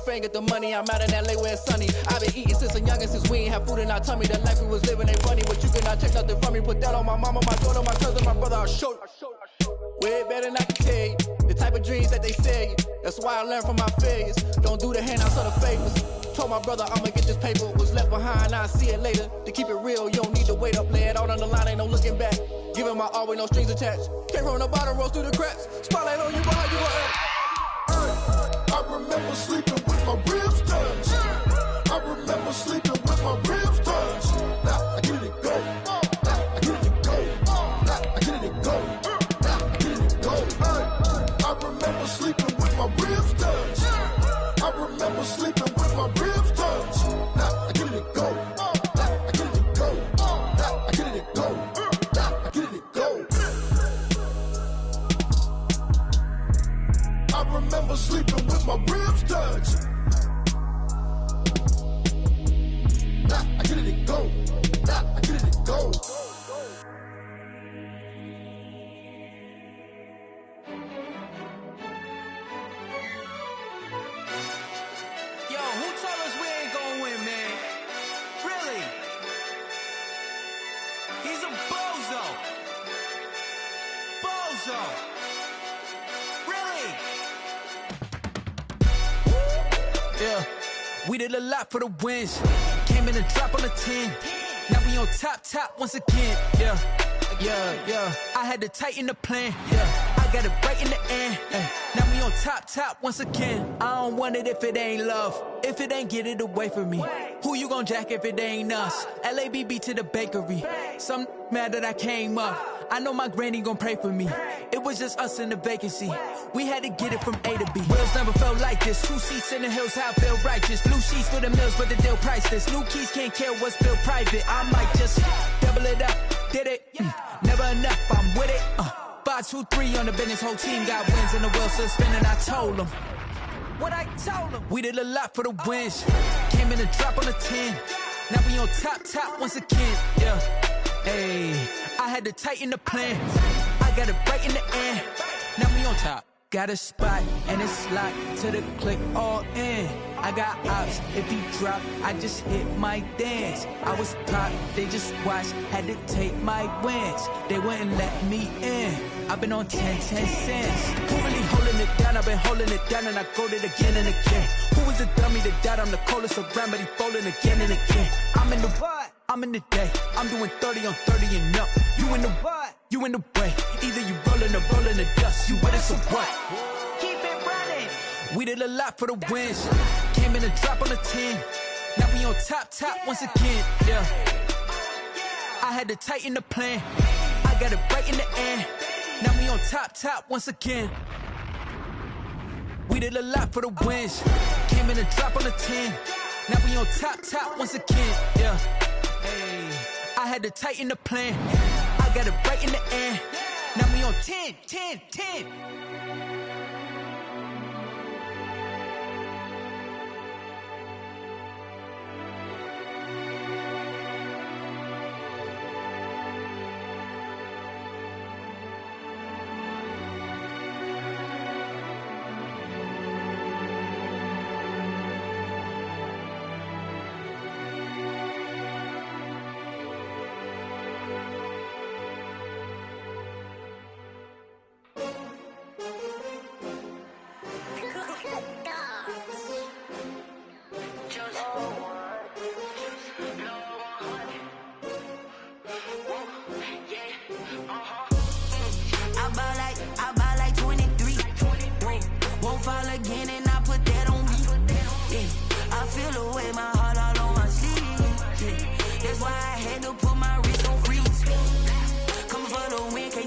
fame, get the money. I'm out in LA where it's sunny. I've been eating since I'm youngin', since we ain't have food in our tummy. The life we was living ain't funny, but you cannot take nothing from me. Put that on my mama, my daughter, my cousin, my brother, I'll show you. Way better than I can tell you. The type of dreams that they sell you. That's why I learned from my failures. Don't do the handouts or the favors. Told my brother I'ma get this paper. Was left behind, I'll see it later. To keep it real, you don't need to wait up. Lay it out on the line, ain't no looking back. Giving my all with no strings attached. Came from the bottom, rose through the cracks. Spotlight on you, but how you gon' act? I remember sleeping with my ribs touched. I remember sleeping with my ribs touched. Now I get it go. Now I get it go. Now I get it go. Now I get it go. I remember sleeping with my ribs touched. I remember sleeping with my ribs touched. Now I get it go. Now I get it go. Now I get it go. Now I get it go. I remember sleeping with my ribs touched. Now I get it go. Now I get it go. Yo, who told us we ain't gonna win, man? Really? He's a bozo. Bozo. Really? Yeah, we did a lot for the wins. Came in and drop on the 10. Now we on top once again. Yeah. I had to tighten the plan. Yeah, I got it right in the end. Now we on top once again. I don't want it if it ain't love. If it ain't, get it away from me. Who you gon' jack if it ain't us? LABB to the bakery. Some mad that I came up. I know my granny gon' pray for me. It was just us in the vacancy. We had to get it from A to B. Wheels never felt like this. 2 seats in the hills, how I feel righteous. Blue sheets for the mills, but the deal priceless. New keys can't care what's built private. I might just double it up. Did it? Never enough, I'm with it. 5, 2, 3 on the business. Whole team got wins and the wheels still spinning. I told them what I told them. We did a lot for the wins. Came in and drop on the 10. Now we on top once again. Yeah. Hey, I had to tighten the plan. I got it right in the end. Now we on top. Got a spot and it's locked to the click all in. I got ops, if he drop, I just hit my dance. I was top, they just watched, had to take my wins. They wouldn't let me in. I've been on 10 cents. Who really holding it down? I've been holding it down and I go it again and again. Who was the dummy that died? I'm the coldest around, but he folding again and again. I'm in the what? I'm in the day. I'm doing 30 on 30 and up. You in the what? You in the way. Either you rolling or rolling the dust. You with us or what? Keep it running. We did a lot for the wins. Came in and drop on the 10. Now we on top once again. Yeah. I had to tighten the plan. I got it right in the end. Now we on top once again. We did a lot for the wins. Came in and drop on the 10. Now we on top once again. Yeah. Hey, I had to tighten the plan. I got it right in the end. Now we on 10.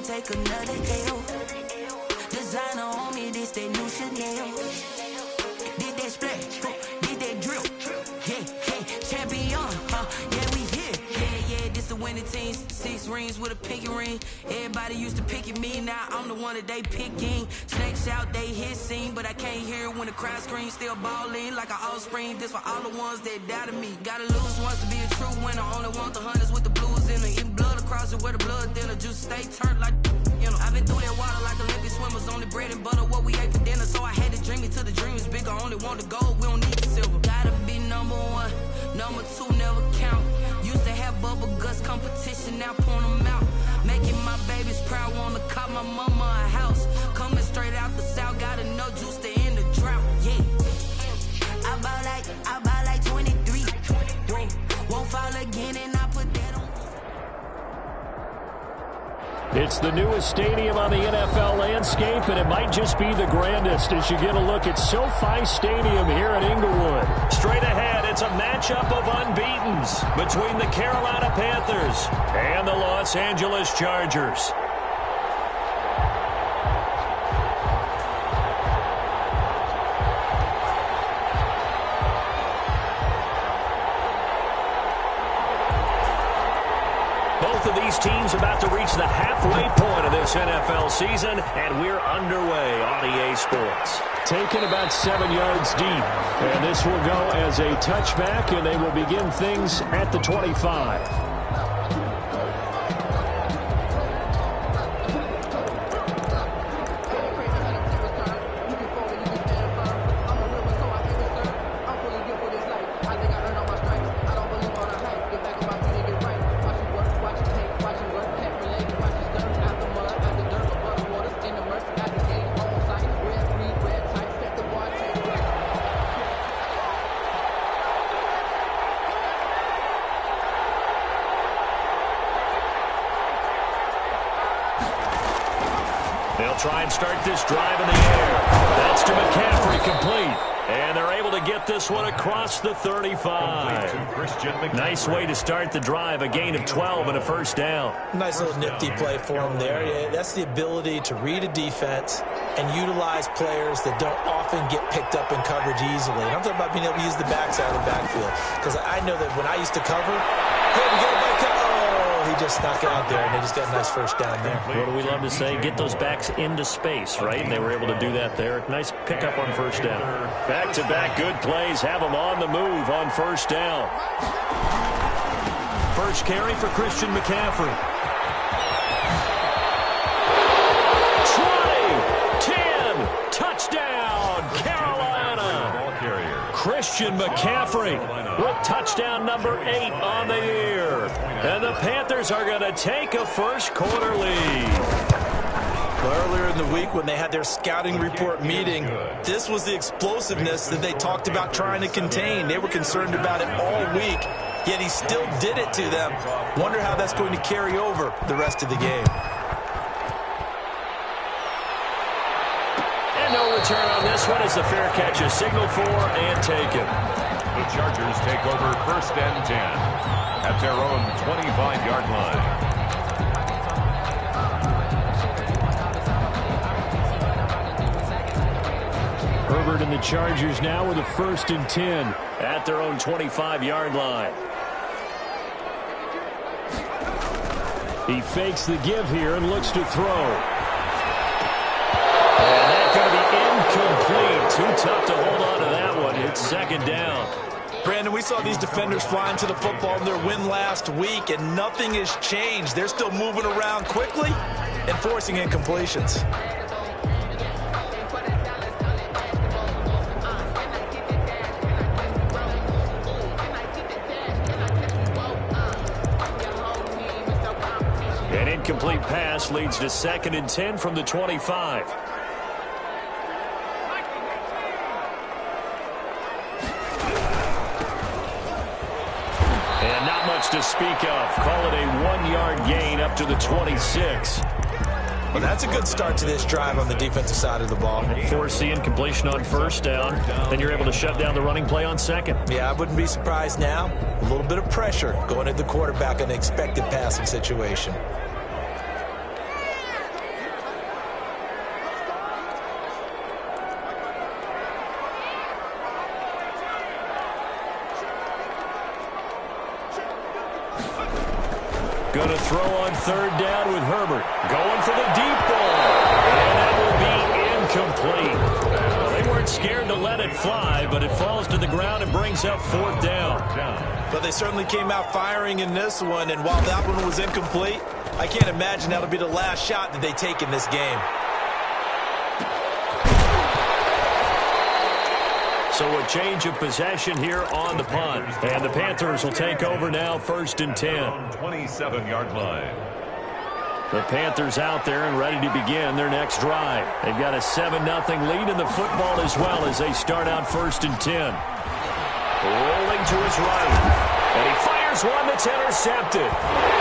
Take another L. Designer on me, this that new Chanel. Did that splash, did that drill. Yeah, champion, yeah, we here. Yeah, this the winning teams. 6 rings with a pinky ring. Everybody used to pick at me, now I'm the one that they picking. Snakes out, they hit scene, but I can't hear when the crowd screams. Still balling like an offspring. This for all the ones that doubted me. Gotta lose once to be a true winner. Only want the hunters with the blues in it. Eating blood across it where the blood thinner. Juice stay turned like, you know. I've been through that water like Olympic swimmers. Only bread and butter, what we ate for dinner. So I had to dream it till the dream is bigger. Only want the gold, we don't need number one. Number two never count. Used to have bubble guts competition, now point them out. Making my babies proud, wanna call my mama a house. Coming straight out the south, gotta know juice to end the drought. Yeah. I bought like 23. Whoa. Won't fall again, and I put that on. It's the newest stadium on the NFL landscape, and it might just be the grandest as you get a look at SoFi Stadium here in Inglewood. Straight ahead, it's a matchup of unbeatens between the Carolina Panthers and the Los Angeles Chargers. Both of these teams about to reach the halfway point of this NFL season, and we're underway on EA Sports. Taken about 7 yards deep, and this will go as a touchback, and they will begin things at the 25. Try and start this drive in the air. That's to McCaffrey, complete. And they're able to get this one across the 35. Nice way to start the drive, a gain of 12 and a first down. Nice little nifty play for him there. Yeah, that's the ability to read a defense and utilize players that don't often get picked up in coverage easily. And I'm talking about being able to use the backside of the backfield. Because I know that when I used to cover, hey, we got a back cover. He just snuck out there, and they just got a nice first down there. What do we love to say? Get those backs into space, right? And they were able to do that there. Nice pickup on first down. Back-to-back good plays have them on the move on first down. First carry for Christian McCaffrey. 20, 10, touchdown, Carolina. Christian McCaffrey with touchdown number 8 on the year. And the Panthers are going to take a first quarter lead. Well, earlier in the week when they had their scouting report meeting, this was the explosiveness that they talked about trying to contain. They were concerned about it all week, yet he still did it to them. Wonder how that's going to carry over the rest of the game. And no return on this one as the fair catch is signaled for and taken. The Chargers take over first and 10 at their own 25-yard line. Herbert and the Chargers now with a first and 10 at their own 25-yard line. He fakes the give here and looks to throw. And that's going to be incomplete. Too tough to hold on to that one. It's second down. Brandon, we saw these defenders flying to the football in their win last week, and nothing has changed. They're still moving around quickly and forcing incompletions. An incomplete pass leads to second and 10 from the 25. And not much to speak of. Call it a 1-yard gain up to the 26. Well, that's a good start to this drive on the defensive side of the ball. Force the incompletion on first down. Then you're able to shut down the running play on second. Yeah, I wouldn't be surprised now. A little bit of pressure going at the quarterback in an expected passing situation. Going to throw on third down with Herbert. Going for the deep ball. And that will be incomplete. Well, they weren't scared to let it fly, but it falls to the ground and brings up fourth down. But they certainly came out firing in this one, and while that one was incomplete, I can't imagine that'll be the last shot that they take in this game. So a change of possession here on the punt. And the Panthers will take over now, 1st and 10. 27-yard line. The Panthers out there and ready to begin their next drive. They've got a 7-0 lead in the football as well as they start out 1st and 10. Rolling to his right. And he fires one that's intercepted.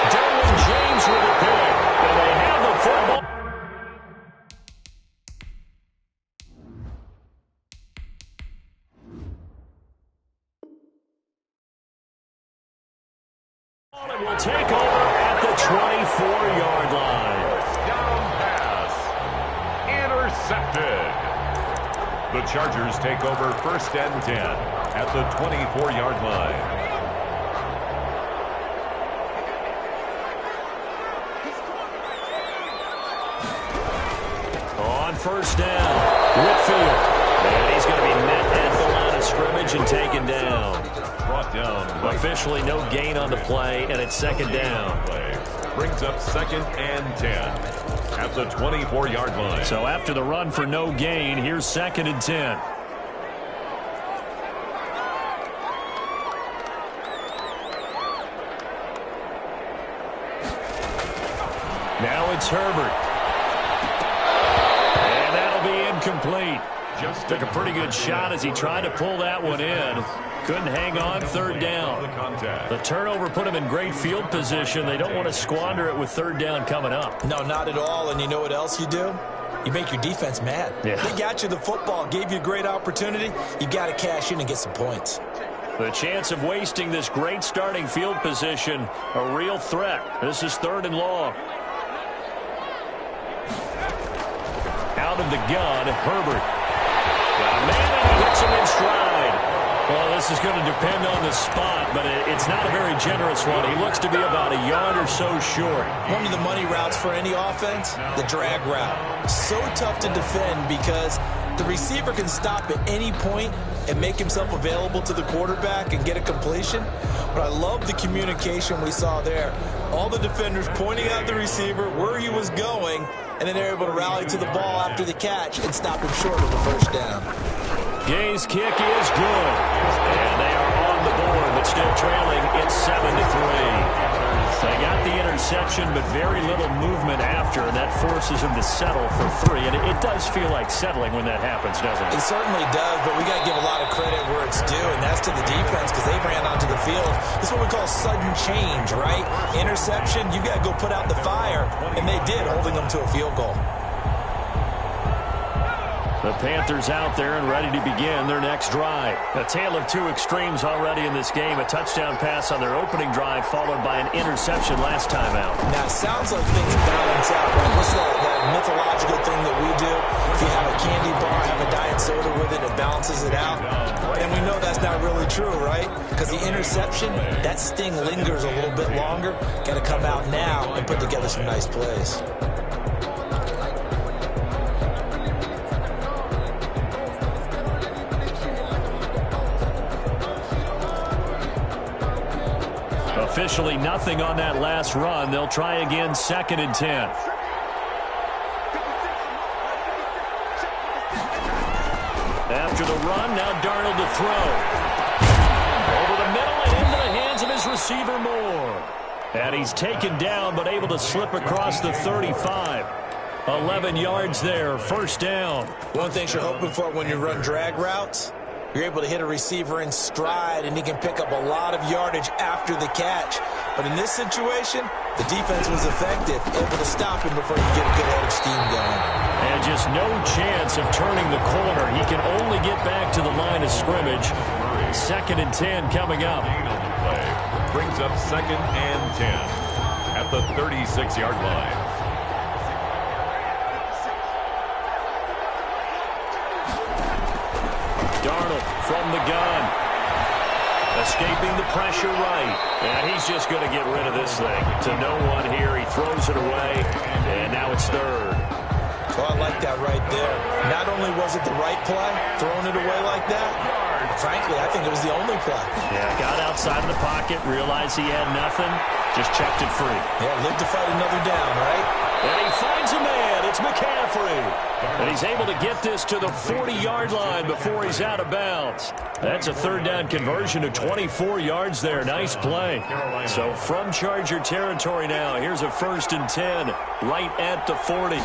Derwin James with a pick. And they have the football. And will take over at the 24-yard line. Down pass. Intercepted. The Chargers take over 1st and 10 at the 24-yard line. On 1st down, Whitfield. And he's going to be met at the line of scrimmage and taken down. Brought down. Officially no gain on the play, and it's 2nd down. Brings up 2nd and 10 at the 24-yard line. So after the run for no gain, here's 2nd and 10. Now it's Herbert. And that'll be incomplete. Just took a pretty good shot as he tried to pull that one in. Couldn't hang on, 3rd down. The turnover put him in great field position. They don't want to squander it with 3rd down coming up. No, not at all. And you know what else you do? You make your defense mad. Yeah. They got you the football, gave you a great opportunity. You got to cash in and get some points. The chance of wasting this great starting field position, a real threat. This is 3rd and long. Out of the gun, Herbert. Manning hits him in stride. Well, this is going to depend on the spot, but it's not a very generous one. He looks to be about a yard or so short. One of the money routes for any offense, the drag route. So tough to defend because the receiver can stop at any point and make himself available to the quarterback and get a completion. But I love the communication we saw there. All the defenders pointing out the receiver, where he was going, and then they're able to rally to the ball after the catch and stop him short of the 1st down. Gay's kick is good. And they are on the board, but still trailing. It's 7-3. They got the interception, but very little movement after, and that forces him to settle for 3. And it does feel like settling when that happens, doesn't it? It certainly does, but we got to give a lot of credit where it's due, and that's to the defense because they ran onto the field. This is what we call sudden change, right? Interception, you got to go put out the fire, and they did, holding them to a field goal. The Panthers out there and ready to begin their next drive. A tale of 2 extremes already in this game. A touchdown pass on their opening drive followed by an interception last time out. Now, it sounds like things balance out, right? What's that mythological thing that we do? If you have a candy bar, have a diet soda with it, it balances it out. And we know that's not really true, right? Because the interception, that sting lingers a little bit longer. Got to come out now and put together some nice plays. Officially nothing on that last run. They'll try again, 2nd and 10. After the run, now Darnold to throw. Over the middle and into the hands of his receiver Moore. And he's taken down but able to slip across the 35. 11 yards there, 1st down. One thing you're hoping for when you run drag routes, you're able to hit a receiver in stride, and he can pick up a lot of yardage after the catch. But in this situation, the defense was effective, able to stop him before he could get a good head of steam going. And just no chance of turning the corner. He can only get back to the line of scrimmage. 2nd and 10 coming up. Brings up 2nd and 10 at the 36-yard line. Darnold from the gun. Escaping the pressure right. And he's just going to get rid of this thing. To no one here. He throws it away. And now it's 3rd. Well, I like that right there. Not only was it the right play, throwing it away like that, frankly, I think it was the only play. Yeah, got outside of the pocket, realized he had nothing, just checked it free. Yeah, live to fight another down, right? And he finds a man. It's McCaffrey. And he's able to get this to the 40-yard line before he's out of bounds. That's a third down conversion of 24 yards there. Nice play. So from Charger territory now, here's a 1st and 10 right at the 40.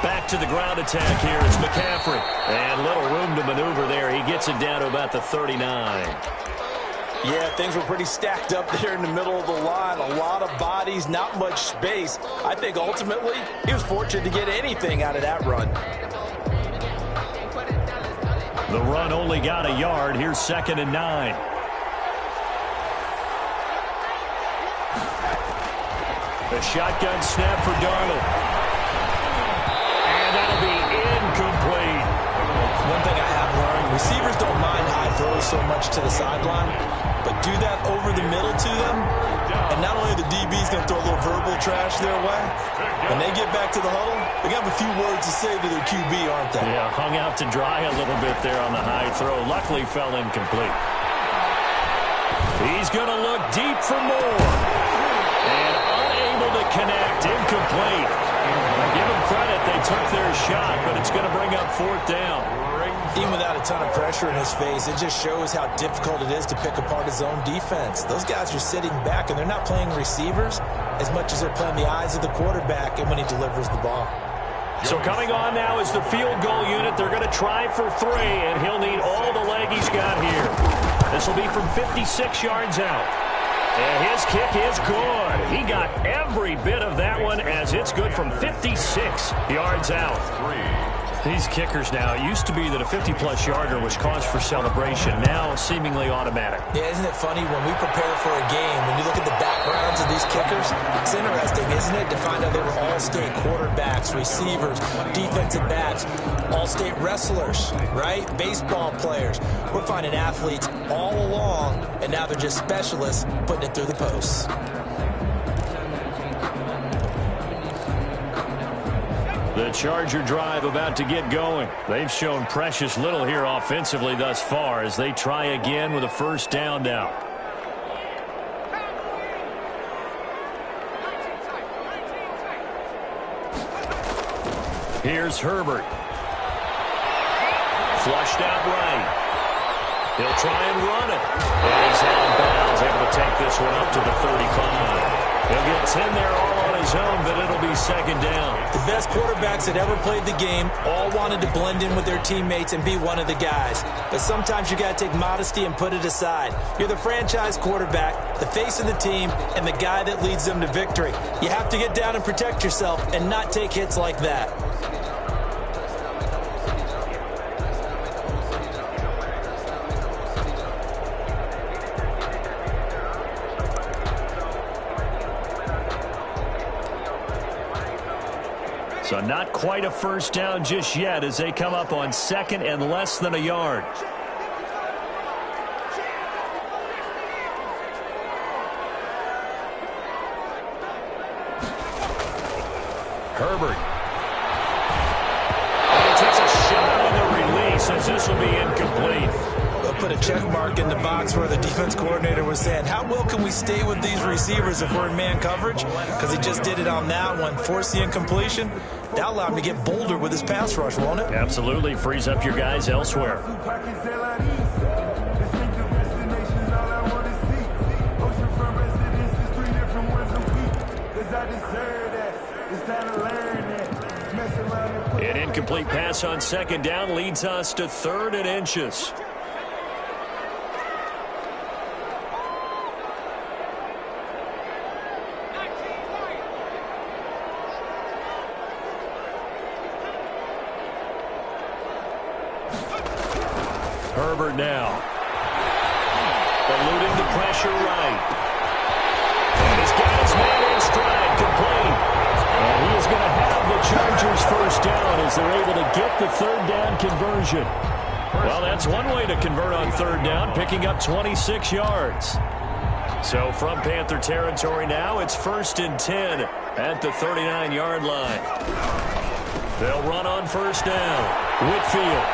Back to the ground attack here. It's McCaffrey. And little room to maneuver there. He gets it down to about the 39. Yeah, things were pretty stacked up there in the middle of the line. A lot of bodies, not much space. I think ultimately he was fortunate to get anything out of that run. The run only got a yard. Here's 2nd and 9. The shotgun snap for Darnold. And that'll be incomplete. One thing I have learned, receivers don't mind high throws so much to the sideline, but do that over the middle to them, and not only are the DBs going to throw a little verbal trash their way, when they get back to the huddle, they got a few words to say to their QB, aren't they? Yeah, hung out to dry a little bit there on the high throw. Luckily fell incomplete. He's going to look deep for more. And unable to connect. Incomplete. Give them credit. They took their shot, but it's going to bring up 4th down. Even without a ton of pressure in his face, it just shows how difficult it is to pick apart his own defense. Those guys are sitting back, and they're not playing receivers as much as they're playing the eyes of the quarterback and when he delivers the ball. So coming on now is the field goal unit. They're going to try for 3, and he'll need all the leg he's got here. This will be from 56 yards out. And his kick is good. He got every bit of that one as it's good from 56 yards out. These kickers now, it used to be that a 50-plus yarder was cause for celebration. Now seemingly automatic. Yeah, isn't it funny when we prepare for a game, when you look at the backgrounds of these kickers, it's interesting, isn't it, to find out they were all-state quarterbacks, receivers, defensive backs, all-state wrestlers, right? Baseball players. We're finding athletes all along, and now they're just specialists putting it through the posts. The Charger drive about to get going. They've shown precious little here offensively thus far as they try again with a 1st down now. Here's Herbert. Flushed out right. He'll try and run it. And he's out of bounds, able to take this one up to the 35. He'll get 10 there all on his own, but it'll be 2nd down. The best quarterbacks that ever played the game all wanted to blend in with their teammates and be one of the guys. But sometimes you got to take modesty and put it aside. You're the franchise quarterback, the face of the team, and the guy that leads them to victory. You have to get down and protect yourself and not take hits like that. So not quite a 1st down just yet as they come up on 2nd and less than a yard. Herbert. And he takes a shot on the release as this will be incomplete. They'll put a check mark in the box where the defense coordinator was saying, how well can we stay with these receivers if we're in man coverage? Because he just did it on that one, forced the incompletion. That'll allow him to get bolder with his pass rush, won't it? Absolutely. Frees up your guys elsewhere. An incomplete pass on 2nd down leads us to 3rd and inches. Herbert now. Eluding the pressure right. And he's got his man in stride, complete. And he is going to have the Chargers 1st down as they're able to get the 3rd down conversion. Well, that's one way to convert on 3rd down, picking up 26 yards. So from Panther territory now, it's 1st and 10 at the 39-yard line. They'll run on 1st down. Whitfield.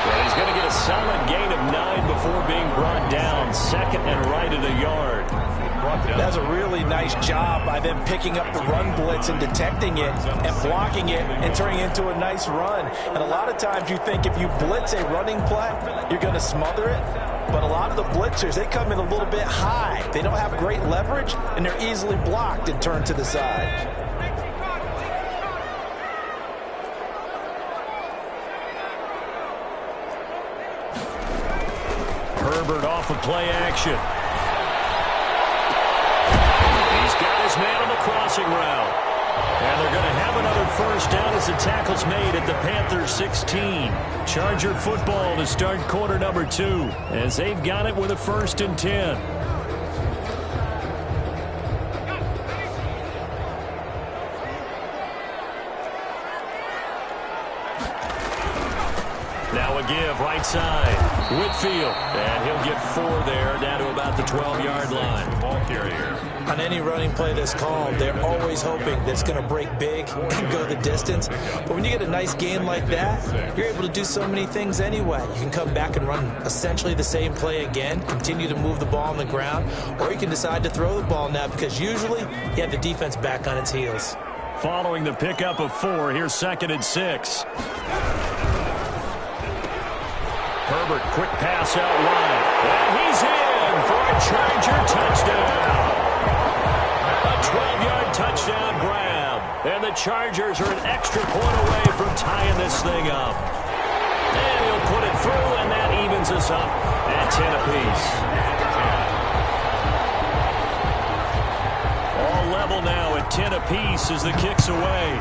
And he's going to get a solid gain of 9 before being brought down. 2nd and right at a yard. brought down. That's a really nice job by them picking up the run blitz and detecting it and blocking it and turning it into a nice run. And a lot of times you think if you blitz a running play, you're going to smother it. But a lot of the blitzers, they come in a little bit high. They don't have great leverage, and they're easily blocked and turned to the side. Herbert off of play action. He's got his man on the crossing route. And they're going to have another first down as the tackle's made at the Panthers 16. Charger football to start quarter number 2 as they've got it with a 1st and 10. Now a give right side. Whitfield. And he'll get 4 there down to about the 12-yard line. The ball carrier. On any running play that's called, they're always hoping that it's going to break big and go the distance. But when you get a nice game like that, you're able to do so many things anyway. You can come back and run essentially the same play again, continue to move the ball on the ground, or you can decide to throw the ball now because usually you have the defense back on its heels. Following the pickup of 4, here's 2nd and 6. Herbert, quick pass out wide. And he's in for a Charger touchdown. A 12-yard touchdown grab. And the Chargers are an extra point away from tying this thing up. And he'll put it through, and that evens us up at 10 apiece. All level now at 10 apiece as the kick's away.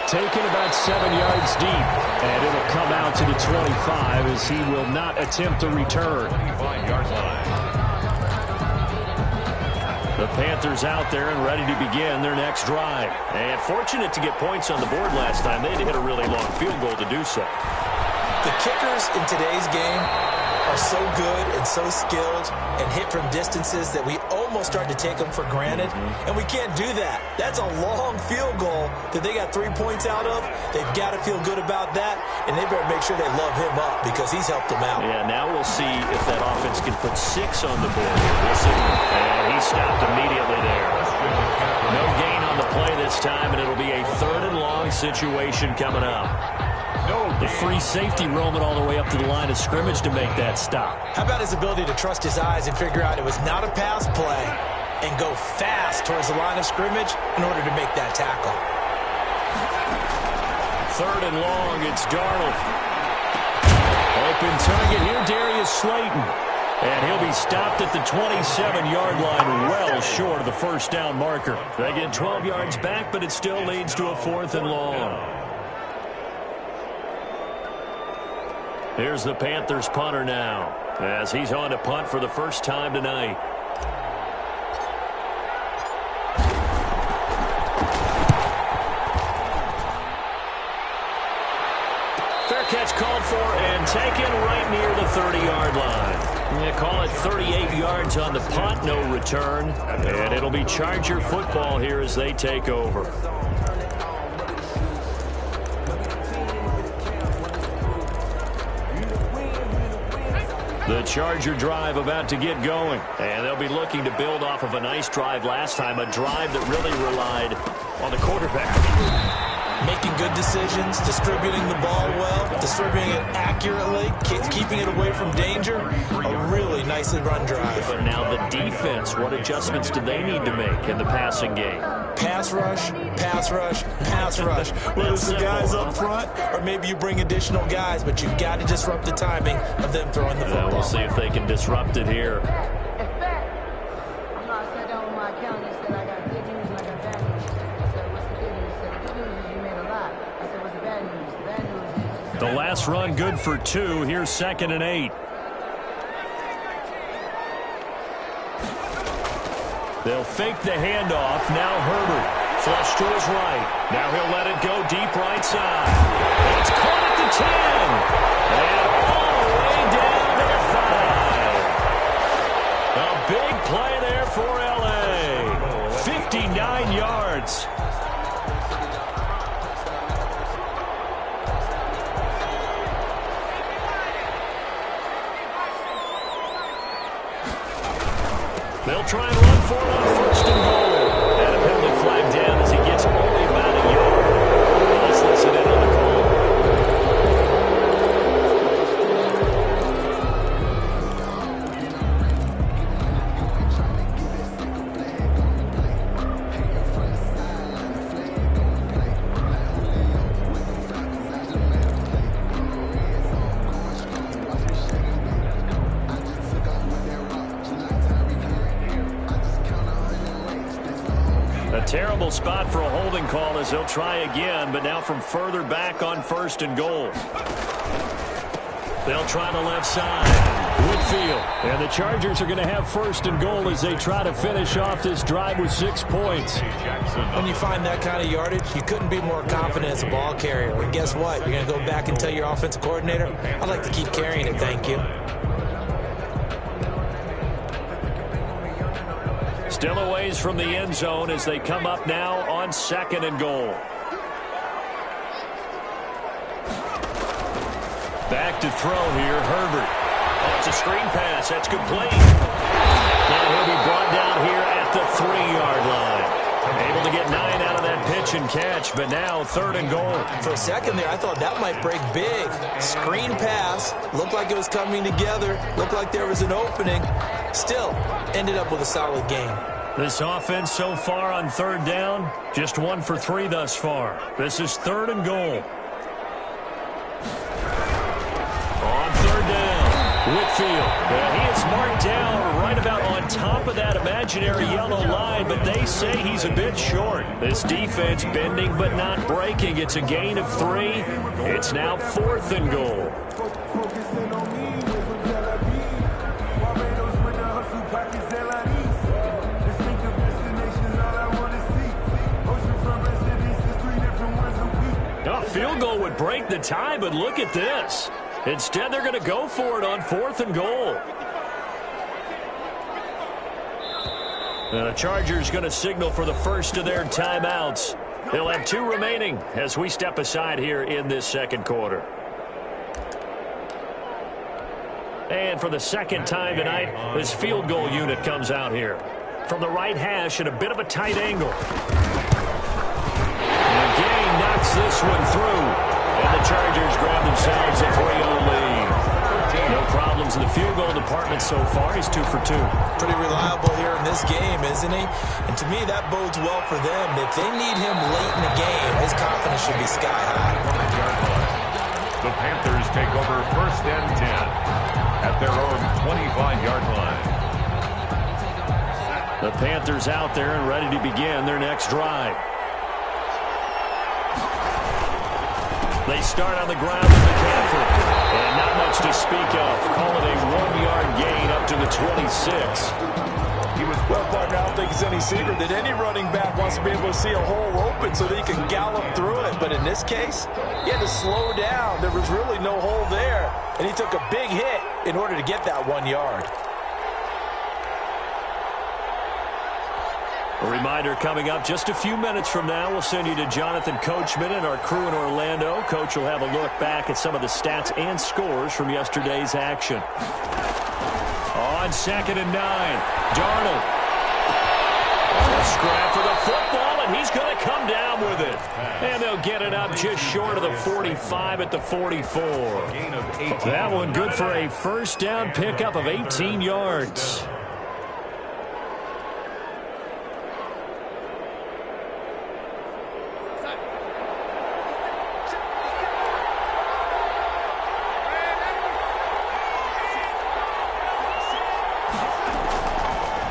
Taken about 7 yards deep, and it'll come out to the 25 as he will not attempt to return. 25-yard line. The Panthers out there and ready to begin their next drive. And fortunate to get points on the board last time. They had to hit a really long field goal to do so. The kickers in today's game are so good and so skilled and hit from distances that we almost start to take them for granted. And we can't do that. That's a long field goal that they got 3 points out of. They've got to feel good about that, and they better make sure they love him up because he's helped them out. Yeah, now we'll see if that offense can put 6 on the board. We'll see. And he stopped immediately there. No gain on the play this time, and it'll be a 3rd and long situation coming up. The free safety roaming all the way up to the line of scrimmage to make that stop. How about his ability to trust his eyes and figure out it was not a pass play and go fast towards the line of scrimmage in order to make that tackle. 3rd and long, it's Darnold. Open target here, Darius Slayton. And he'll be stopped at the 27-yard line, well short of the first down marker. They get 12 yards back, but it still leads to a 4th and long. Here's the Panthers punter now, as he's on to punt for the first time tonight. Fair catch called for and taken right near the 30-yard line. They call it 38 yards on the punt, no return. And it'll be Charger football here as they take over. The Charger drive about to get going. And they'll be looking to build off of a nice drive last time, a drive that really relied on the quarterback. Making good decisions, distributing the ball well, distributing it accurately, keeping it away from danger. A really nicely run drive. But now the defense, what adjustments do they need to make in the passing game? Pass rush, pass rush, pass rush. Whether it's the guys up front or maybe you bring additional guys, but you've got to disrupt the timing of them throwing the football. We'll see if they can disrupt it here. The last run good for 2. Here's 2nd and 8. They'll fake the handoff. Now Herbert. Flush to his right. Now he'll let it go deep right side. It's caught at the 10. And all the way down to the 5. A big play there for L.A. 59 yards. They'll try and run for it on first and goal. And a penalty flag down as he gets only about a yard. Let's listen in on the call. Terrible spot for a holding call as they'll try again, but now from further back on first and goal. They'll try the left side. Whitfield. And the Chargers are going to have first and goal as they try to finish off this drive with 6 points. When you find that kind of yardage, you couldn't be more confident as a ball carrier. And guess what? You're going to go back and tell your offensive coordinator, I'd like to keep carrying it, thank you. Still a ways from the end zone as they come up now on second and goal. Back to throw here, Herbert. Oh, it's a screen pass. That's complete. And he'll be brought down here at the 3-yard line. Able to get 9 out of that pitch and catch, but now third and goal. For a second there, I thought that might break big. Screen pass. Looked like it was coming together. Looked like there was an opening. Still, ended up with a solid game. This offense so far on third down, just 1 for 3 thus far. This is third and goal. On third down, Whitfield. He is marked down right about on top of that imaginary yellow line, but they say he's a bit short. This defense bending but not breaking. It's a gain of 3. It's now fourth and goal. Field goal would break the tie, but look at this. Instead, they're going to go for it on fourth and goal. And the Chargers going to signal for the first of their timeouts. They'll have 2 remaining as we step aside here in this second quarter. And for the second time tonight, this field goal unit comes out here. From the right hash at a bit of a tight angle. Knocks this one through, and the Chargers grab themselves a 3-0 lead. No problems in the field goal department so far. He's 2 for 2. Pretty reliable here in this game, isn't he? And to me, that bodes well for them. If they need him late in the game, his confidence should be sky high. The Panthers take over first and 10 at their own 25-yard line. The Panthers out there and ready to begin their next drive. They start on the ground with McCaffrey. And not much to speak of. Call it a 1-yard gain up to the 26. Well, partner, I don't think it's any secret that any running back wants to be able to see a hole open so that he can gallop through it. But in this case, he had to slow down. There was really no hole there. And he took a big hit in order to get that 1 yard. A reminder coming up just a few minutes from now, we'll send you to Jonathan Coachman and our crew in Orlando. Coach will have a look back at some of the stats and scores from yesterday's action. On second and 9, Darnold. A scrap for the football, and he's going to come down with it. And they'll get it up just short of the 45 at the 44. That one good for a first down pickup of 18 yards.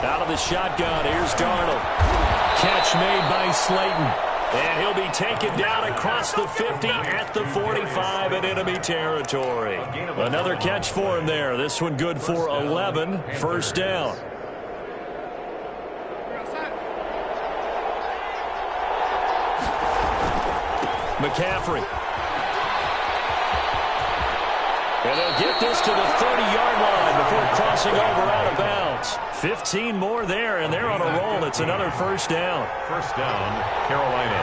Out of the shotgun, here's Darnold. Catch made by Slayton. And he'll be taken down across the 50 at the 45 in enemy territory. Another catch for him there. This one good for 11. First down. McCaffrey. And they'll get this to the 30-yard line before crossing over out of bounds. 15 more there, and they're on a roll. It's another first down. First down, Carolina.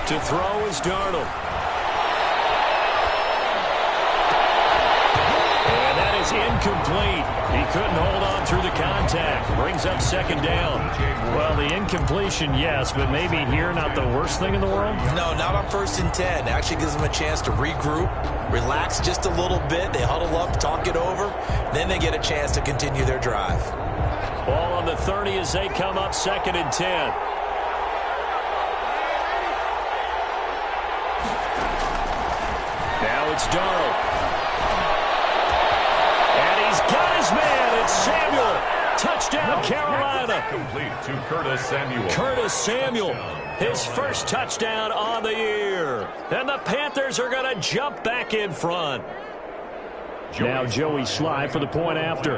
To throw is Darnold. And that is is incomplete. He couldn't hold on through the contact. Brings up second down. Well, the incompletion, yes, but maybe here not the worst thing in the world? No, not on 1st and 10. Actually gives them a chance to regroup, relax just a little bit. They huddle up, talk it over. Then they get a chance to continue their drive. Ball on the 30 as they come up 2nd and 10. Now it's Darnold. And he's got his man. It's Samuel. Touchdown, Carolina. Complete to Curtis Samuel. Curtis Samuel, his first touchdown on the year. And the Panthers are going to jump back in front. Now Joey Sly for the point after.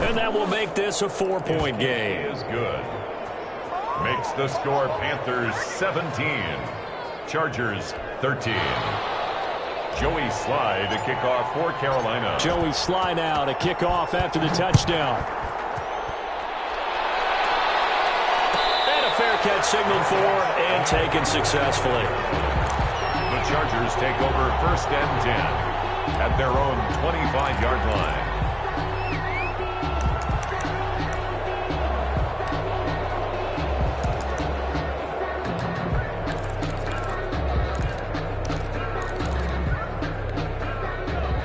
And that will make this a 4-point game. Is good. Makes the score Panthers 17, Chargers 13. Joey Sly to kick off for Carolina. Joey Sly now to kick off after the touchdown. And a fair catch signaled for and taken successfully. The Chargers take over 1st and 10 at their own 25-yard line.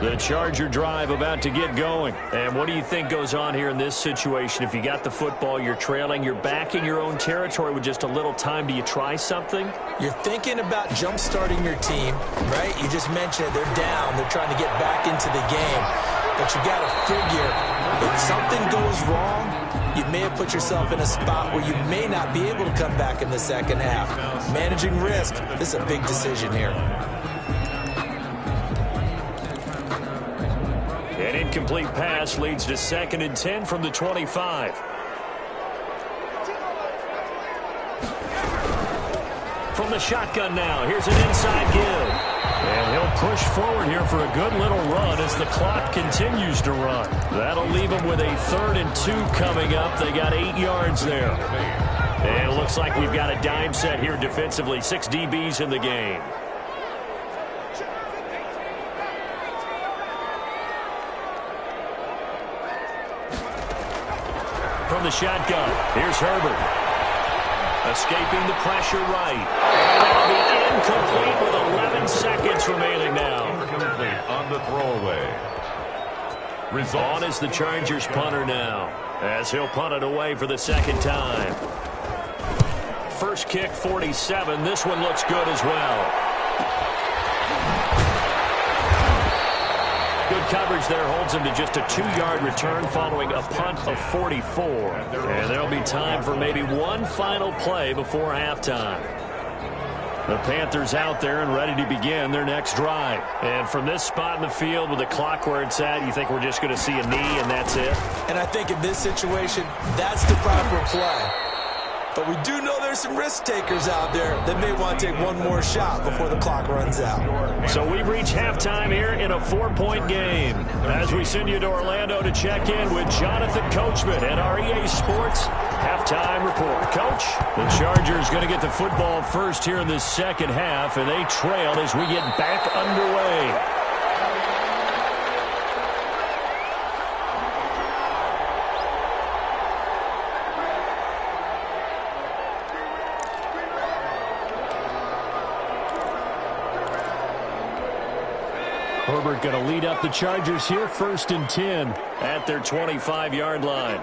The Charger drive about to get going. And what do you think goes on here in this situation? If you got the football, you're trailing, you're back in your own territory with just a little time. Do you try something? You're thinking about jump-starting your team, right? You just mentioned it. They're down. They're trying to get back into the game. But you got to figure if something goes wrong, you may have put yourself in a spot where you may not be able to come back in the second half. Managing risk, this is a big decision here. An incomplete pass leads to 2nd and 10 from the 25. From the shotgun now, here's an inside give. And he'll push forward here for a good little run as the clock continues to run. That'll leave him with a 3rd and 2 coming up. They got 8 yards there. And it looks like we've got a dime set here defensively. 6 DBs in the game. From the shotgun, here's Herbert. Escaping the pressure right. And that'll be incomplete with 11 seconds remaining now. Incomplete on the throwaway. On is the Chargers punter now, as he'll punt it away for the 2nd time. First kick, 47. This one looks good as well. Good coverage there holds him to just a 2-yard return following a punt of 44. And there'll be time for maybe one final play before halftime. The Panthers out there and ready to begin their next drive. And from this spot in the field with the clock where it's at, you think we're just going to see a knee and that's it? And I think in this situation, that's the proper play. But we do know there's some risk takers out there that may want to take one more shot before the clock runs out. So we've reached halftime here in a 4-point game. As we send you to Orlando to check in with Jonathan Coachman at our EA Sports Halftime Report. Coach, the Chargers going to get the football first here in this second half, and they trail as we get back underway. Herbert going to lead up the Chargers here, 1st and 10 at their 25-yard line.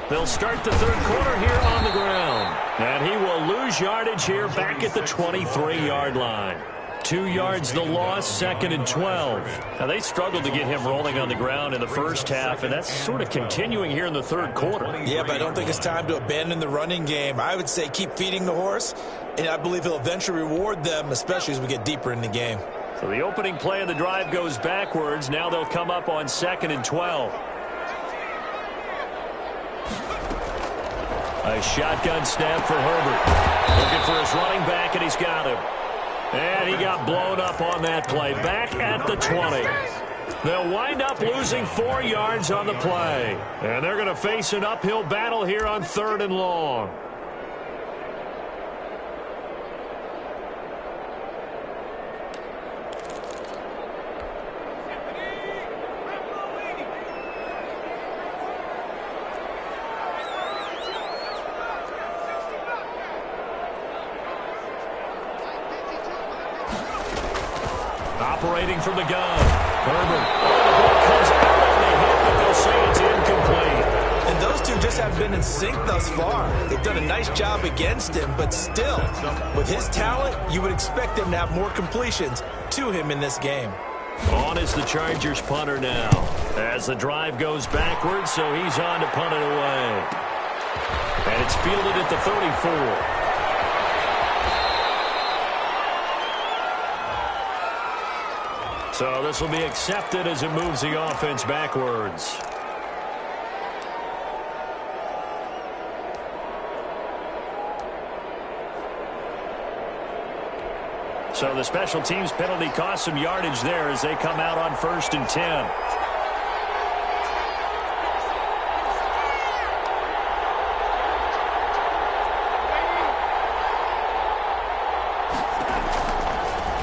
They'll start the 3rd quarter here on the ground. And he will lose yardage here back at the 23-yard line. 2 yards the loss, 2nd and 12. Now, they struggled to get him rolling on the ground in the first half, and that's sort of continuing here in the 3rd quarter. Yeah, but I don't think it's time to abandon the running game. I would say keep feeding the horse, and I believe he'll eventually reward them, especially as we get deeper in the game. So the opening play of the drive goes backwards. Now they'll come up on 2nd and 12. A shotgun snap for Herbert. Looking for his running back, and he's got him. And he got blown up on that play. Back at the 20. They'll wind up losing 4 yards on the play. And they're going to face an uphill battle here on 3rd and long. operating from the gun. Herbert. Oh, the ball comes out on the hit, but they'll say it's incomplete. And those two just haven't been in sync thus far. They've done a nice job against him, but still, with his talent, you would expect them to have more completions to him in this game. On is the Chargers punter now. As the drive goes backwards, so he's on to punt it away. And it's fielded at the 34. So this will be accepted as it moves the offense backwards. So the special teams penalty cost some yardage there as they come out on 1st and 10.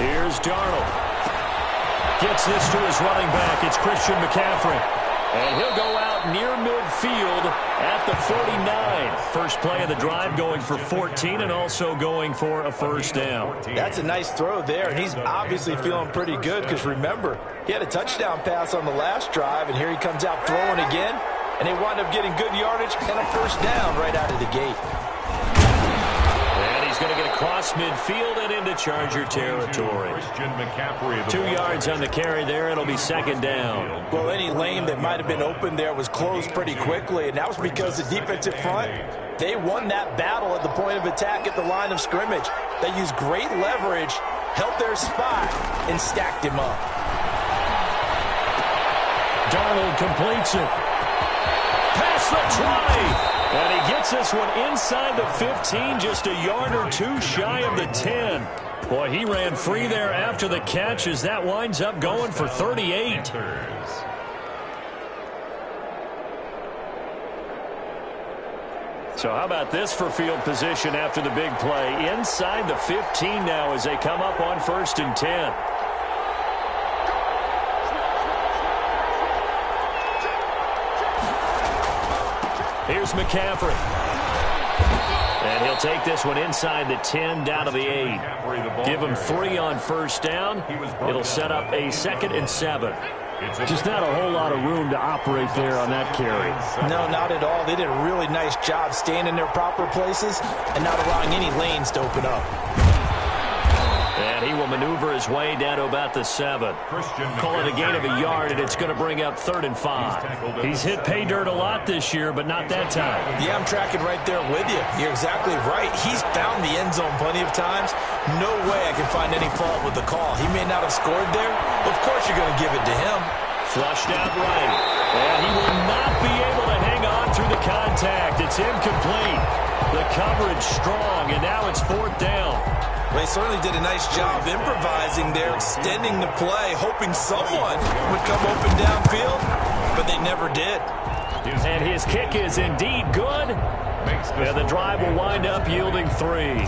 Here's Darnold. Gets this to his running back. It's Christian McCaffrey. And he'll go out near midfield at the 49. First play of the drive going for 14 and also going for a first down. That's a nice throw there, and he's obviously feeling pretty good because, remember, he had a touchdown pass on the last drive, and here he comes out throwing again, and they wind up getting good yardage and a first down right out of the gate. And he's going to get across midfield and into Charger territory. 2 yards on the carry there. It'll be second down. Well, any lane that might have been open there was closed pretty quickly, and that was because the defensive front, they won that battle at the point of attack at the line of scrimmage. They used great leverage, held their spot, and stacked him up. Darnold completes it. Past the 20. And he gets this one inside the 15, just a yard or two shy of the 10. Boy, he ran free there after the catch as that winds up going for 38. So how about this for field position after the big play? Inside the 15 now as they come up on 1st and 10. Here's McCaffrey. And he'll take this one inside the 10 down to the 8. Give him 3 on first down. It'll set up a 2nd and 7. Just not a whole lot of room to operate there on that carry. No, not at all. They did a really nice job staying in their proper places and not allowing any lanes to open up. And he will maneuver his way down to about the 7. Call it a gain of a yard, and it's going to bring up 3rd and 5. He's hit pay dirt a lot this year, but not that time. Yeah, I'm tracking right there with you. You're exactly right. He's found the end zone plenty of times. No way I can find any fault with the call. He may not have scored there. Of course you're going to give it to him. Flushed out right. And he will not be able to hang on through the contact. It's incomplete. The coverage strong, and now it's 4th down. They certainly did a nice job improvising there, extending the play, hoping someone would come open downfield, but they never did. And his kick is indeed good. And the drive will wind up yielding 3.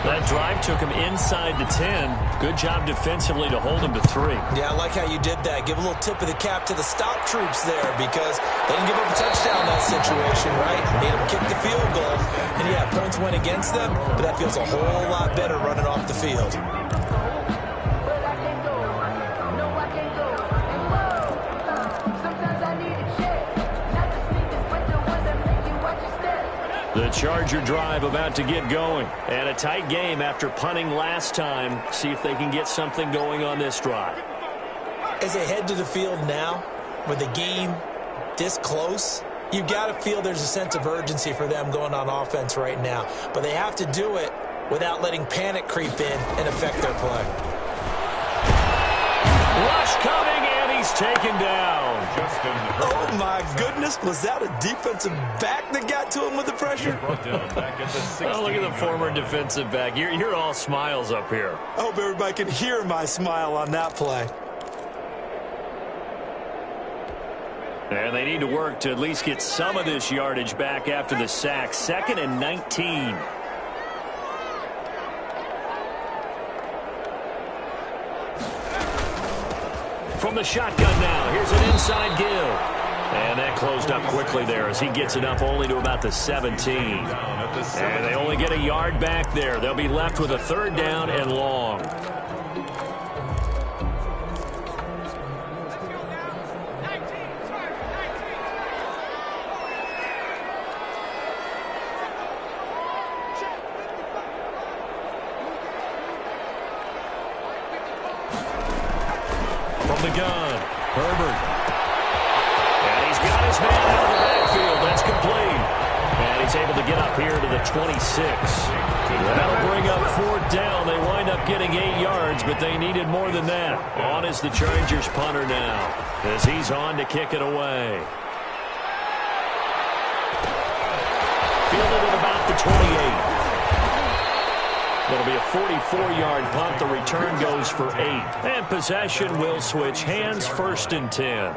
That drive took him inside the 10. Good job defensively to hold him to 3. Yeah, I like how you did that. Give a little tip of the cap to the stop troops there because they didn't give up a touchdown in that situation, right? Made them kick the field goal. And, yeah, points went against them, but that feels a whole lot better running off the field. The Charger drive about to get going. And a tight game after punting last time. See if they can get something going on this drive. As they head to the field now, with the game this close, you've got to feel there's a sense of urgency for them going on offense right now. But they have to do it without letting panic creep in and affect their play. Rush coming, and he's taken down. Oh, my goodness. Was that a defensive back that got to him with the pressure? Oh, look at the former defensive back. You're all smiles up here. I hope everybody can hear my smile on that play. And they need to work to at least get some of this yardage back after the sack. 2nd and 19. From the shotgun now, here's an inside give. And that closed up quickly there as he gets it up only to about the 17. And they only get a yard back there. They'll be left with a 3rd down and long. gun. Herbert. And he's got his man out of the backfield. That's complete. And he's able to get up here to the 26. That'll bring up 4th down. They wind up getting 8 yards, but they needed more than that. On is the Chargers punter now, as he's on to kick it away. Fielded at about the 28. It'll be a 44-yard punt. The return goes for 8. And possession will switch hands, 1st and 10.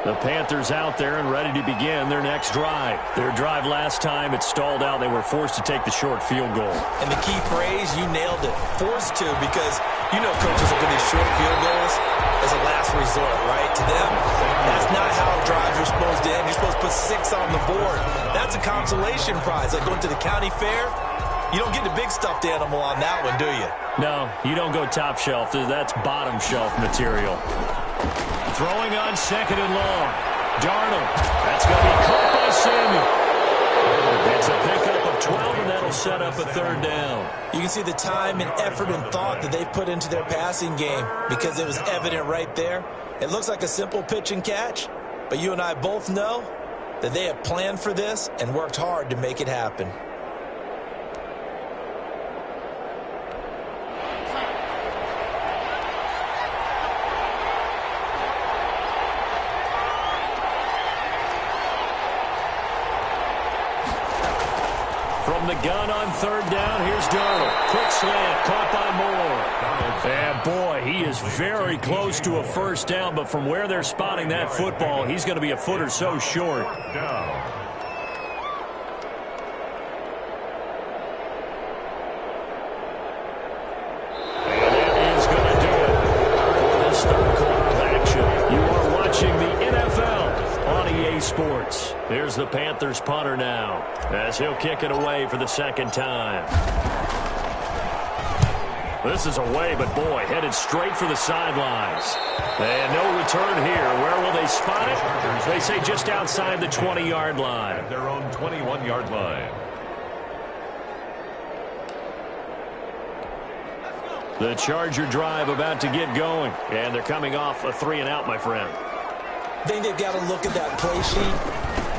The Panthers out there and ready to begin their next drive. Their drive last time, it stalled out. They were forced to take the short field goal. And the key phrase, you nailed it, forced to, because you know coaches look at these short field goals as a last resort, right? To them, that's not how drives are supposed to end. You're supposed to put 6 on the board. That's a consolation prize. Like going to the county fair, you don't get the big stuffed animal on that one, do you? No, you don't go top shelf. That's bottom shelf material. Throwing on 2nd and long. Darnold. That's going to be caught by Samuel. It's a pickup of 12, and that'll set up a 3rd down. You can see the time and effort and thought that they put into their passing game because it was evident right there. It looks like a simple pitch and catch, but you and I both know that they have planned for this and worked hard to make it happen. From the gun on 3rd down, here's Darnold. Quick slant, caught by Moore. And boy, he is very close to a 1st down, but from where they're spotting that football, he's going to be a foot or so short. And that is going to do it for this 3rd quarter of action. You are watching the NFL on EA Sports. Here's the Panthers punter now, as he'll kick it away for the 2nd time. This is away, but boy, headed straight for the sidelines. And no return here. Where will they spot it? They say just outside the 20-yard line. At their own 21-yard line. The Charger drive about to get going. And they're coming off a 3-and-out, my friend. I think they've got to look at that play sheet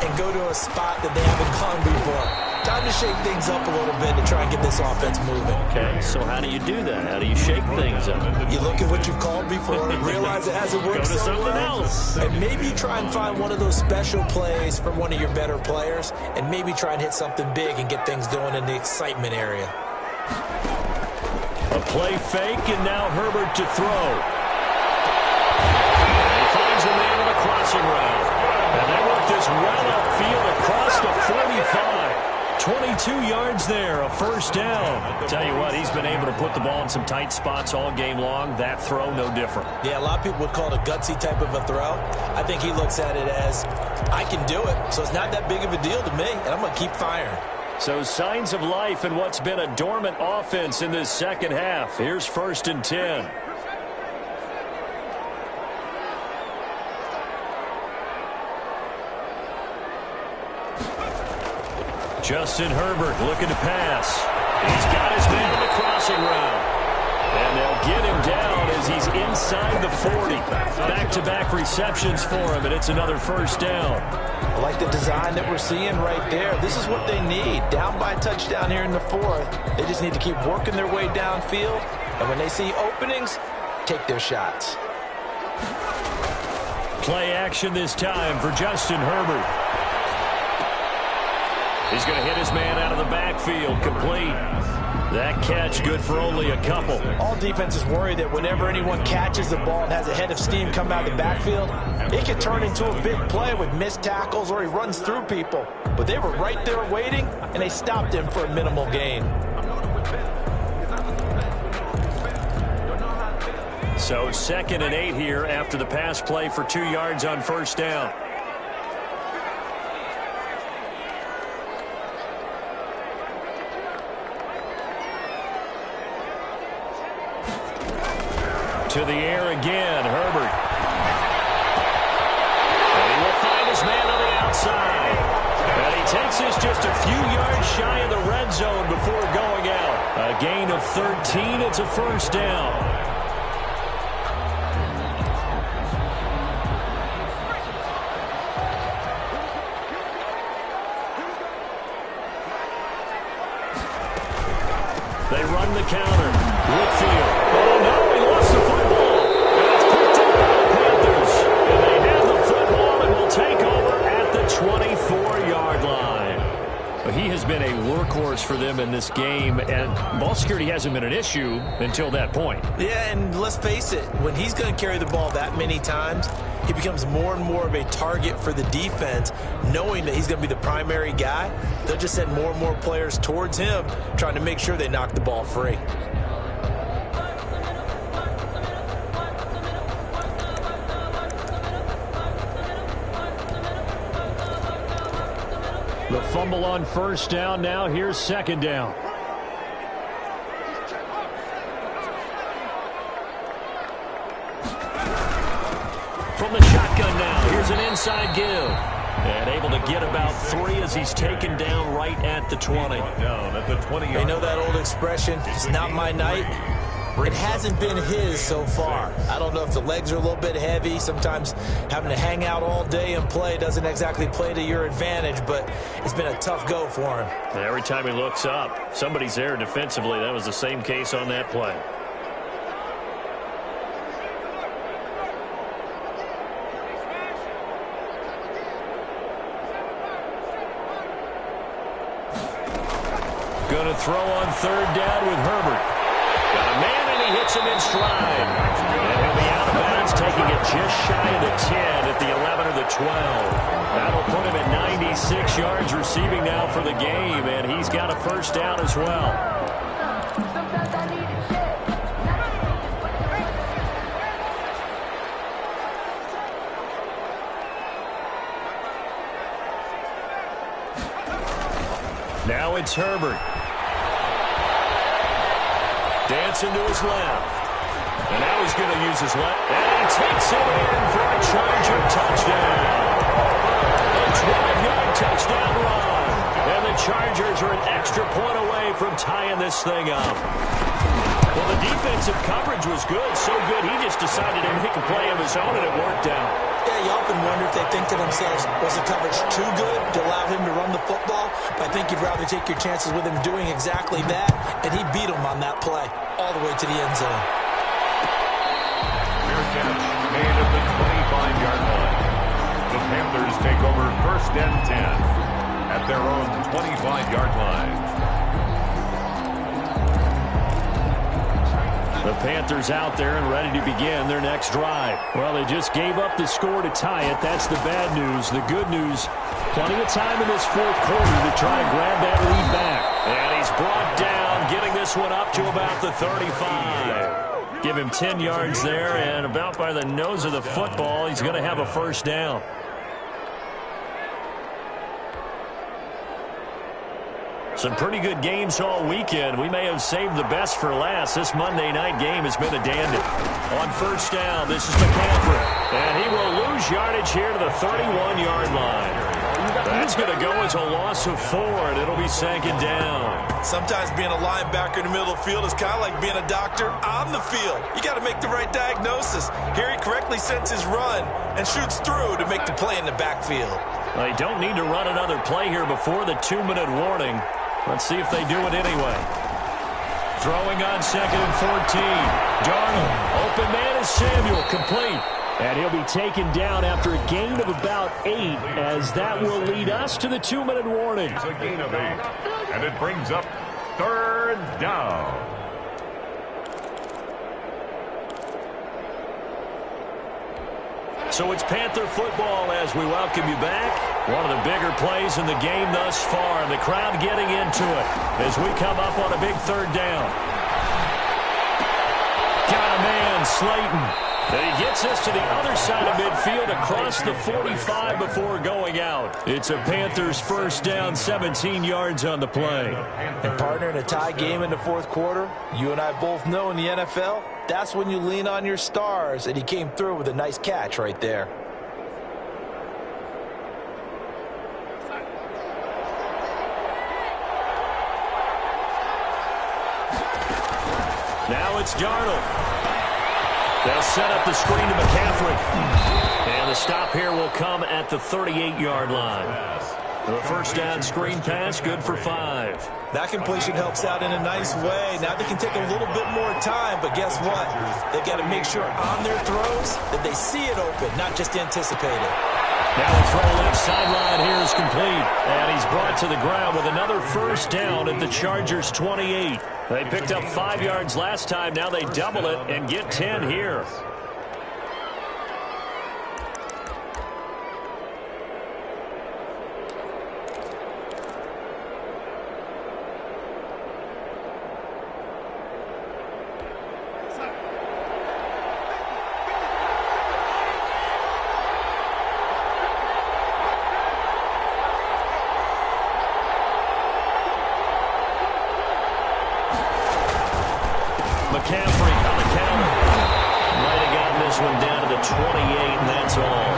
and go to a spot that they haven't gone before. Time to shake things up a little bit to try and get this offense moving. Okay, so how do you do that? How do you shake things up? You look at what you've called before and realize it hasn't worked Go to so something well. else. And maybe try and find one of those special plays from one of your better players and maybe try and hit something big and get things going in the excitement area. A play fake, and now Herbert to throw. He finds a man on a crossing route. And they work this well upfield across the 45. 22 yards there, a 1st down. Tell you what, he's been able to put the ball in some tight spots all game long. That throw, no different. Yeah, a lot of people would call it a gutsy type of a throw. I think he looks at it as, I can do it, so it's not that big of a deal to me, and I'm going to keep firing. So signs of life in what's been a dormant offense in this 2nd half. Here's 1st and 10. Justin Herbert looking to pass. He's got his man on the crossing route. And they'll get him down as he's inside the 40. Back-to-back receptions for him, and it's another 1st down. I like the design that we're seeing right there. This is what they need. Down by a touchdown here in the 4th. They just need to keep working their way downfield. And when they see openings, take their shots. Play action this time for Justin Herbert. He's going to hit his man out of the backfield, complete. That catch good for only a couple. All defenses worry that whenever anyone catches the ball and has a head of steam come out of the backfield, it could turn into a big play with missed tackles or he runs through people. But they were right there waiting, and they stopped him for a minimal gain. So 2nd and 8 here after the pass play for 2 yards on 1st down. To the air again, Herbert. And he will find his man on the outside. takes this just a few yards shy of the red zone before going out. A gain of 13. It's a first down. They run the counter. Whitfield. Oh, no, he lost the football. And it's picked up by the Panthers. And they have the football and will take over at the 24-yard line. He has been a workhorse for them in this game, and ball security hasn't been an issue until that point. Yeah, and let's face it, when he's going to carry the ball that many times, he becomes more and more of a target for the defense, knowing that he's going to be the primary guy. They'll just send more and more players towards him, trying to make sure they knock the ball free. The fumble on first down. Now here's second down. From the shotgun now, here's an inside give. And able to get about 3 as he's taken down right at the 20. Down at the 20. You know that old expression, it's not my night? It hasn't been his so far. I don't know if the legs are a little bit heavy. Sometimes having to hang out all day and play doesn't exactly play to your advantage, but it's been a tough go for him. And every time he looks up, somebody's there defensively. That was the same case on that play. Going to throw on third down with Herbert. Got a man, and he hits him in stride. And he'll be out of bounds, taking it just shy of the 10 at the 11 or the 12. That'll put him at 96 yards receiving now for the game, and he's got a first down as well. Now it's Herbert. Dancing to his left. And now he's going to use his left. And he takes it in for a Charger touchdown. A 12-yard touchdown run. And the Chargers are an extra point away from tying this thing up. Well, the defensive coverage was good. So good, he just decided to make a play of his own, and it worked out. Yeah, you often wonder if they think to themselves, was the coverage too good to allow him to run the football? But I think you'd rather take your chances with him doing exactly that, and he beat him on that play all the way to the end zone. Fair catch made at the 25-yard line. The Panthers take over first and 10 at their own 25-yard line. The Panthers out there and ready to begin their next drive. Well, they just gave up the score to tie it. That's the bad news. The good news, plenty of time in this fourth quarter to try and grab that lead back. And he's brought down, getting this one up to about the 35. Give him 10 yards there, and about by the nose of the football, he's going to have a first down. Some pretty good games all weekend. We may have saved the best for last. This Monday night game has been a dandy. On first down, this is McCaffrey. And he will lose yardage here to the 31-yard line. That's going to go as a loss of 4, and it'll be second down. Sometimes being a linebacker in the middle of the field is kind of like being a doctor on the field. You got to make the right diagnosis. Here he correctly sends his run and shoots through to make the play in the backfield. They don't need to run another play here before the 2-minute warning. Let's see if they do it anyway. Throwing on second and 14. Darnold. Open man is Samuel. Complete. And he'll be taken down after a gain of about 8, as that will lead us to the 2-minute warning. It's a gain of 8. And it brings up third down. So it's Panther football as we welcome you back. One of the bigger plays in the game thus far, and the crowd getting into it as we come up on a big third down. Got a man, Slayton. And he gets us to the other side of midfield across the 45 before going out. It's a Panthers first down, 17 yards on the play. And partner, in a tie game in the fourth quarter, you and I both know in the NFL, that's when you lean on your stars, and he came through with a nice catch right there. Now it's Darnold. They'll set up the screen to McCaffrey. And the stop here will come at the 38-yard line. The first down screen pass, good for 5. That completion helps out in a nice way. Now they can take a little bit more time, but guess what? They've got to make sure on their throws that they see it open, not just anticipate it. Now a throw left sideline here is complete. And he's brought to the ground with another first down at the Chargers' 28. They picked up 5 yards last time. Now they double it and get 10 here. McCaffrey on the counter. Might have gotten this one down to the 28, and that's all.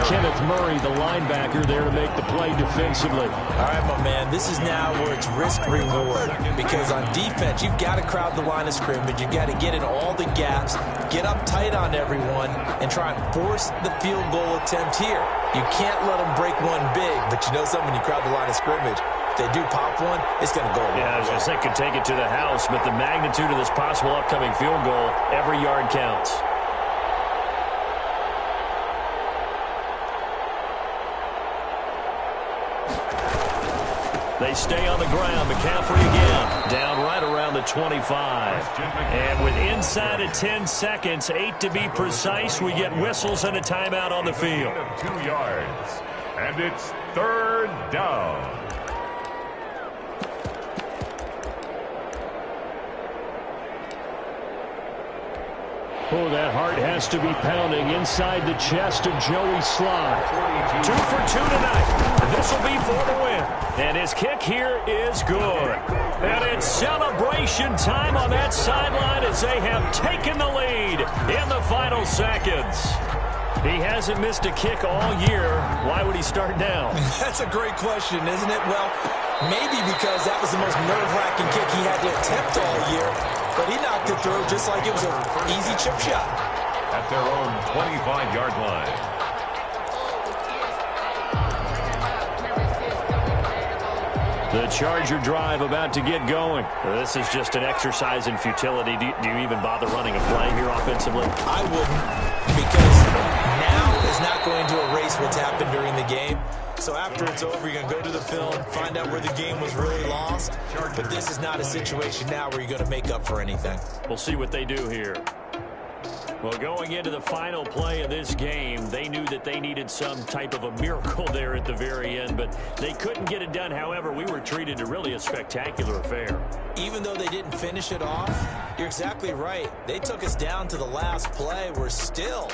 Kenneth Murray, the linebacker, there to make the play defensively. All right, my man, this is now where it's risk-reward. Because on defense, you've got to crowd the line of scrimmage. You've got to get in all the gaps, get up tight on everyone, and try and force the field goal attempt here. You can't let them break one big, but you know something, when you crowd the line of scrimmage, they do pop one, it's going to go away. Yeah, I was going to say could take it to the house, but the magnitude of this possible upcoming field goal, every yard counts. They stay on the ground. McCaffrey again, down right around the 25. And with inside of 10 seconds, 8 to be precise, we get whistles and a timeout on the field. 2 yards, and it's 3rd down. Oh, that heart has to be pounding inside the chest of Joey Slye. 2 for 2 tonight. This will be for the win. And his kick here is good. And it's celebration time on that sideline as they have taken the lead in the final seconds. He hasn't missed a kick all year. Why would he start now? That's a great question, isn't it? Well, maybe because that was the most nerve-wracking kick he had to attempt all year. But he knocked it through just like it was an easy chip shot. At their own 25-yard line. The Charger drive about to get going. This is just an exercise in futility. Do you even bother running a play here offensively? I wouldn't, because now is not going to erase what's happened during the game. So after it's over, you're going to go to the film, find out where the game was really lost. But this is not a situation now where you're going to make up for anything. We'll see what they do here. Well, going into the final play of this game, they knew that they needed some type of a miracle there at the very end, but they couldn't get it done. However, we were treated to really a spectacular affair. Even though they didn't finish it off, you're exactly right. They took us down to the last play. We're still,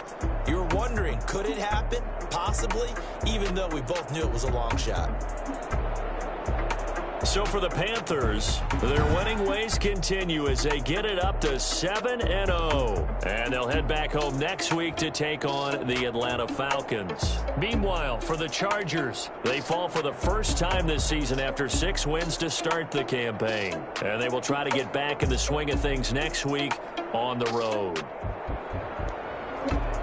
you were wondering, could it happen? Possibly, even though we both knew it was a long shot. So for the Panthers, their winning ways continue as they get it up to 7-0. And they'll head back home next week to take on the Atlanta Falcons. Meanwhile, for the Chargers, they fall for the first time this season after 6 wins to start the campaign. And they will try to get back in the swing of things next week on the road.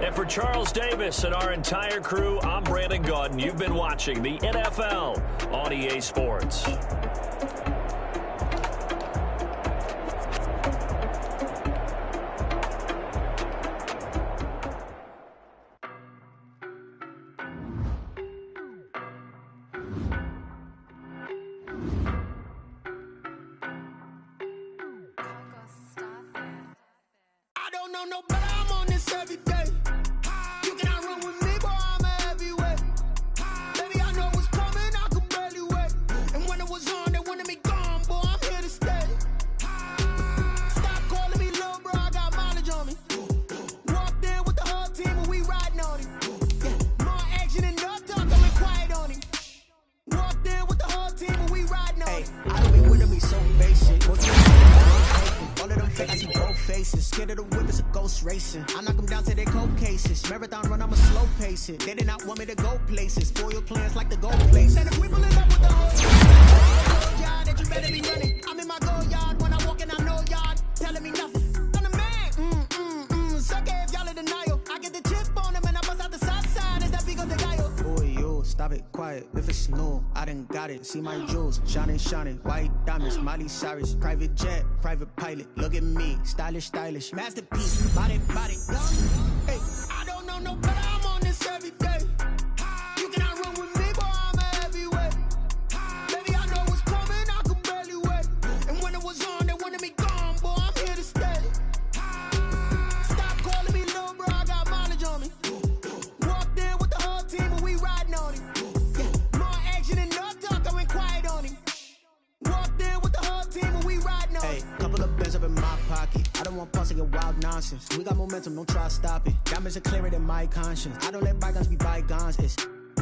And for Charles Davis and our entire crew, I'm Brandon Gaudin. You've been watching the NFL on EA Sports. I don't know no better, I'm on this every day. You cannot run with me, boy, I'm a heavyweight. Baby, I know what's coming, I could barely wait. And when it was on, they wanted me gone, boy, I'm here to stay. Stop calling me little bro, I got mileage on me. Walked in with the whole team and we riding on him. Yeah, more action and no talk, I went quiet on him. Walked in with the whole team and we riding on him. I don't be with me so basic. All of them fake, I see both faces. Scared of the whip, it's a ghost racing. I knock them down to their cold cases. Marathon run, I'm a slow pace it. They did not want me to go places. Foil plans like the gold place. And if we pulling up with the whole yard, that you better be running. I'm in my go yard when I walk in, I know yard. Telling me nothing. it's new, I done got it. See my jewels, shining, shining. White diamonds, Miley Cyrus. Private jet, private pilot. Look at me, stylish, stylish. Masterpiece, body, body. Hey, I don't know no better, I'm on this every day. You cannot run with me, boy, I'm a heavyweight. Baby, I know what's coming, I could barely wait. And when it was on, they wanted me gone, boy, I'm here to stay. Stop calling me little bro, I got mileage on me. Walked in with the whole team and we riding on him. Yeah, more action and no talk, I went quiet on him. Walked in with the whole team and we riding on him. Hey, couple of bands up in my pocket. I don't want pause to get wild nonsense. We got momentum, don't try to stop it. Diamonds are clearer than my conscience. I don't let bygones be bygones.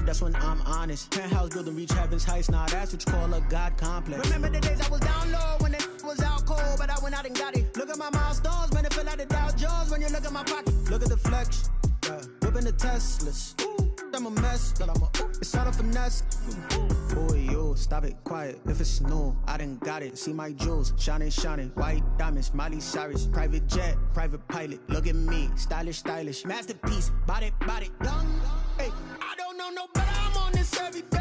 That's when I'm honest. Penthouse building, reach heaven's heights. Nah, that's what you call a God complex. Remember the days I was down low when it was out cold, but I went out and got it. Look at my milestones, man, it feel like the Dow Jones when you look at my pocket. Look at the flex, yeah. Whipping the Teslas. I'm a mess, but it's all a finesse. Boy, you, stop it, quiet. If it's new, I done got it. See my jewels, shining, shining. White diamonds, Miley Cyrus. Private jet, private pilot. Look at me, stylish, stylish. Masterpiece, body, body. Young, hey, I don't know no better, I'm on this every day.